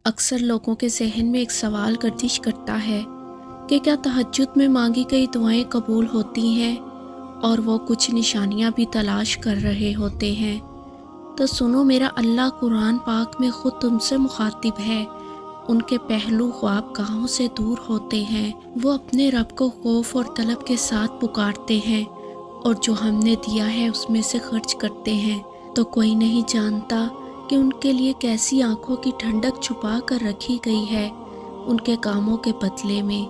اکثر لوگوں کے ذہن میں ایک سوال گردش کرتا ہے کہ کیا تہجد میں مانگی گئی دعائیں قبول ہوتی ہیں، اور وہ کچھ نشانیاں بھی تلاش کر رہے ہوتے ہیں۔ تو سنو، میرا اللہ قرآن پاک میں خود تم سے مخاطب ہے۔ ان کے پہلو خواب گاہوں سے دور ہوتے ہیں، وہ اپنے رب کو خوف اور طلب کے ساتھ پکارتے ہیں، اور جو ہم نے دیا ہے اس میں سے خرچ کرتے ہیں۔ تو کوئی نہیں جانتا کہ ان کے لیے کیسی آنکھوں کی ٹھنڈک چھپا کر رکھی گئی ہے ان کے کاموں کے بدلے میں۔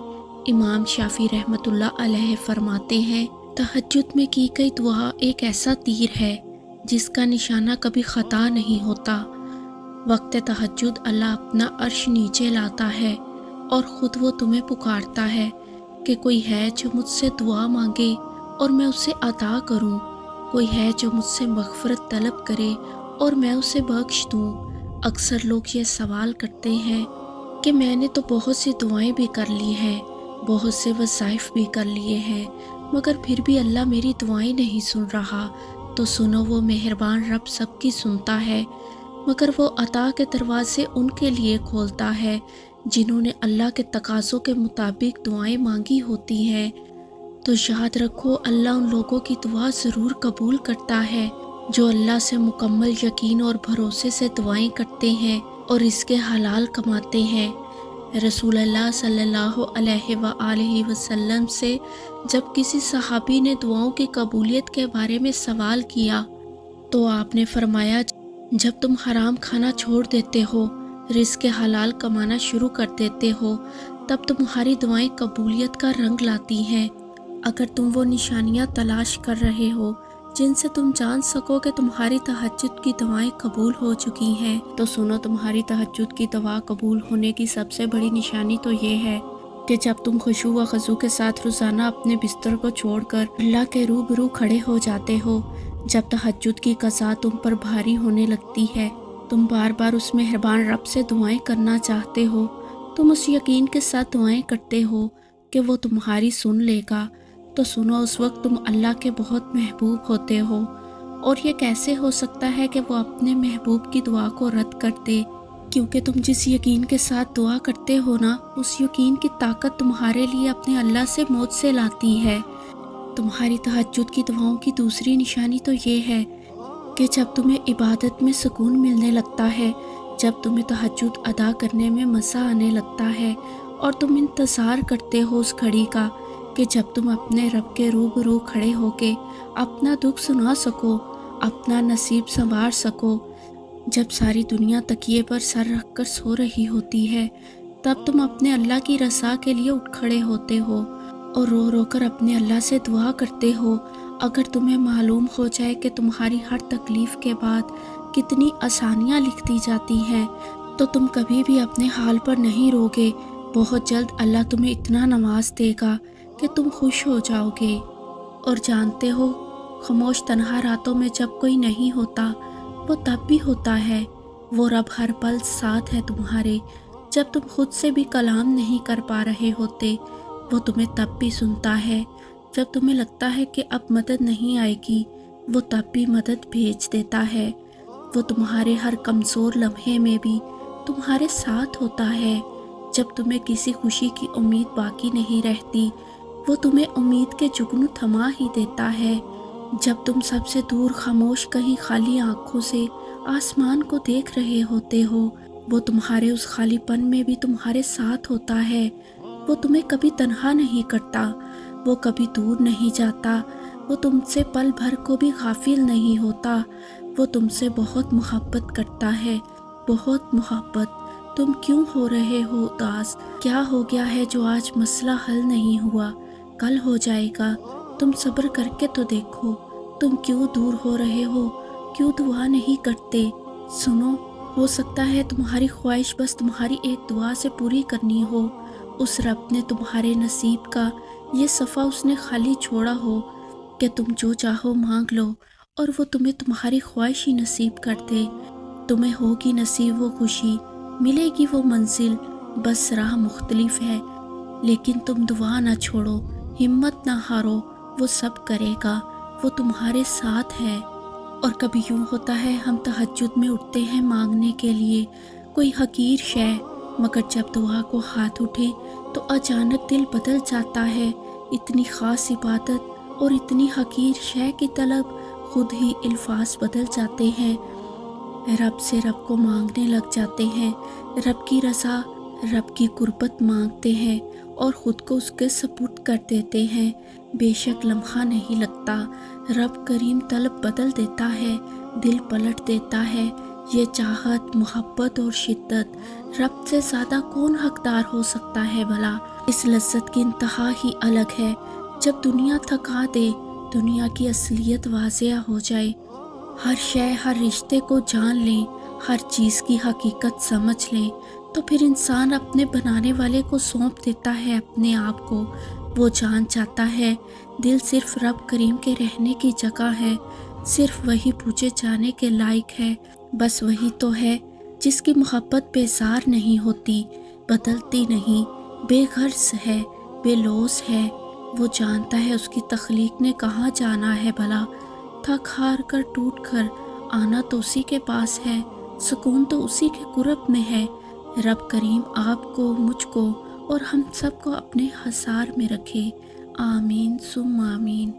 امام شافعی رحمۃ اللہ علیہ فرماتے ہیں، تہجد میں کی گئی دعا ایک ایسا تیر ہے جس کا نشانہ کبھی خطا نہیں ہوتا۔ وقت تہجد اللہ اپنا عرش نیچے لاتا ہے اور خود وہ تمہیں پکارتا ہے کہ کوئی ہے جو مجھ سے دعا مانگے اور میں اسے عطا کروں، کوئی ہے جو مجھ سے مغفرت طلب کرے اور میں اسے بخش دوں۔ اکثر لوگ یہ سوال کرتے ہیں کہ میں نے تو بہت سی دعائیں بھی کر لی ہیں، بہت سے وظائف بھی کر لیے ہیں، مگر پھر بھی اللہ میری دعائیں نہیں سن رہا۔ تو سنو، وہ مہربان رب سب کی سنتا ہے، مگر وہ عطا کے دروازے ان کے لیے کھولتا ہے جنہوں نے اللہ کے تقاضوں کے مطابق دعائیں مانگی ہوتی ہیں۔ تو یاد رکھو، اللہ ان لوگوں کی دعا ضرور قبول کرتا ہے جو اللہ سے مکمل یقین اور بھروسے سے دعائیں کرتے ہیں اور اس کے حلال کماتے ہیں۔ رسول اللہ صلی اللہ علیہ وآلہ وسلم سے جب کسی صحابی نے دعاؤں کی قبولیت کے بارے میں سوال کیا تو آپ نے فرمایا، جب تم حرام کھانا چھوڑ دیتے ہو، رزق حلال کمانا شروع کر دیتے ہو، تب تمہاری دعائیں قبولیت کا رنگ لاتی ہیں۔ اگر تم وہ نشانیاں تلاش کر رہے ہو جن سے تم جان سکو کہ تمہاری تہجد کی دعائیں قبول ہو چکی ہیں، تو سنو، تمہاری تہجد کی دعا قبول ہونے کی سب سے بڑی نشانی تو یہ ہے کہ جب تم خشوع و خضوع کے ساتھ روزانہ اپنے بستر کو چھوڑ کر اللہ کے روبرو کھڑے ہو جاتے ہو، جب تہجد کی قضا تم پر بھاری ہونے لگتی ہے، تم بار بار اس مہربان رب سے دعائیں کرنا چاہتے ہو، تم اس یقین کے ساتھ دعائیں کرتے ہو کہ وہ تمہاری سن لے گا، تو سنو، اس وقت تم اللہ کے بہت محبوب ہوتے ہو۔ اور یہ کیسے ہو سکتا ہے کہ وہ اپنے محبوب کی دعا کو رد کر دے؟ کیونکہ تم جس یقین کے ساتھ دعا کرتے ہو نا، اس یقین کی طاقت تمہارے لیے اپنے اللہ سے موت سے لاتی ہے۔ تمہاری تہجد کی دعاؤں کی دوسری نشانی تو یہ ہے کہ جب تمہیں عبادت میں سکون ملنے لگتا ہے، جب تمہیں تہجد ادا کرنے میں مزہ آنے لگتا ہے اور تم انتظار کرتے ہو اس گھڑی کا کہ جب تم اپنے رب کے روبرو کھڑے ہو کے اپنا دکھ سنا سکو، اپنا نصیب سنوار سکو، جب ساری دنیا تکیے پر سر رکھ کر سو رہی ہوتی ہے، تب تم اپنے اللہ کی رضا کے لیے اٹھ کھڑے ہوتے ہو اور رو رو کر اپنے اللہ سے دعا کرتے ہو۔ اگر تمہیں معلوم ہو جائے کہ تمہاری ہر تکلیف کے بعد کتنی آسانیاں لکھ دی جاتی ہیں، تو تم کبھی بھی اپنے حال پر نہیں روگے۔ بہت جلد اللہ تمہیں اتنا نواز دے گا کہ تم خوش ہو جاؤ گے۔ اور جانتے ہو، خاموش تنہا راتوں میں جب کوئی نہیں ہوتا، وہ تب بھی ہوتا ہے۔ وہ رب ہر پل ساتھ ہے تمہارے۔ جب تم خود سے بھی کلام نہیں کر پا رہے ہوتے، وہ تمہیں تب بھی سنتا ہے۔ جب تمہیں لگتا ہے کہ اب مدد نہیں آئے گی، وہ تب بھی مدد بھیج دیتا ہے۔ وہ تمہارے ہر کمزور لمحے میں بھی تمہارے ساتھ ہوتا ہے۔ جب تمہیں کسی خوشی کی امید باقی نہیں رہتی، وہ تمہیں امید کے جگنو تھما ہی دیتا ہے۔ جب تم سب سے دور خاموش کہیں خالی آنکھوں سے آسمان کو دیکھ رہے ہوتے ہو، وہ تمہارے اس خالی پن میں بھی تمہارے ساتھ ہوتا ہے۔ وہ تمہیں کبھی تنہا نہیں کرتا، وہ کبھی دور نہیں جاتا، وہ تم سے پل بھر کو بھی غافل نہیں ہوتا۔ وہ تم سے بہت محبت کرتا ہے، بہت محبت۔ تم کیوں ہو رہے ہو اداس؟ کیا ہو گیا ہے جو آج مسئلہ حل نہیں ہوا؟ کل ہو جائے گا۔ تم صبر کر کے تو دیکھو۔ تم کیوں دور ہو رہے ہو؟ کیوں دعا نہیں کرتے؟ سنو، ہو سکتا ہے تمہاری خواہش بس تمہاری ایک دعا سے پوری کرنی ہو۔ اس رب نے تمہارے نصیب کا یہ صفحہ اس نے خالی چھوڑا ہو کہ تم جو چاہو مانگ لو اور وہ تمہیں تمہاری خواہش ہی نصیب کر دے۔ تمہیں ہوگی نصیب وہ خوشی، ملے گی وہ منزل، بس راہ مختلف ہے۔ لیکن تم دعا نہ چھوڑو، ہمت نہ ہارو، وہ سب کرے گا، وہ تمہارے ساتھ ہے۔ اور کبھی یوں ہوتا ہے، ہم تہجد میں اٹھتے ہیں مانگنے کے لیے، کوئی حقیر شے، مگر جب دعا کو ہاتھ اٹھے تو اچانک دل بدل جاتا ہے۔ اتنی خاص عبادت اور اتنی حقیر شے کی طلب، خود ہی الفاظ بدل جاتے ہیں۔ رب سے رب کو مانگنے لگ جاتے ہیں، رب کی رضا، رب کی قربت مانگتے ہیں اور خود کو اس کے سپرد کر دیتے ہیں۔ بے شک لمحہ نہیں لگتا، رب کریم طلب بدل دیتا ہے، دل پلٹ دیتا ہے۔ یہ چاہت، محبت اور شدت، رب سے زیادہ کون حقدار ہو سکتا ہے بھلا؟ اس لذت کی انتہا ہی الگ ہے۔ جب دنیا تھکا دے، دنیا کی اصلیت واضح ہو جائے، ہر شے، ہر رشتے کو جان لیں، ہر چیز کی حقیقت سمجھ لیں، تو پھر انسان اپنے بنانے والے کو سونپ دیتا ہے اپنے آپ کو۔ وہ جان جاتا ہے دل صرف رب کریم کے رہنے کی جگہ ہے، صرف وہی پوجے جانے کے لائق ہے۔ بس وہی تو ہے جس کی محبت بیزار نہیں ہوتی، بدلتی نہیں، بے غرض ہے، بے لوث ہے۔ وہ جانتا ہے اس کی تخلیق نے کہاں جانا ہے بھلا۔ تھک ہار کر ٹوٹ کر آنا تو اسی کے پاس ہے، سکون تو اسی کے قرب میں ہے۔ رب کریم آپ کو، مجھ کو اور ہم سب کو اپنے حصار میں رکھے۔ آمین ثم آمین۔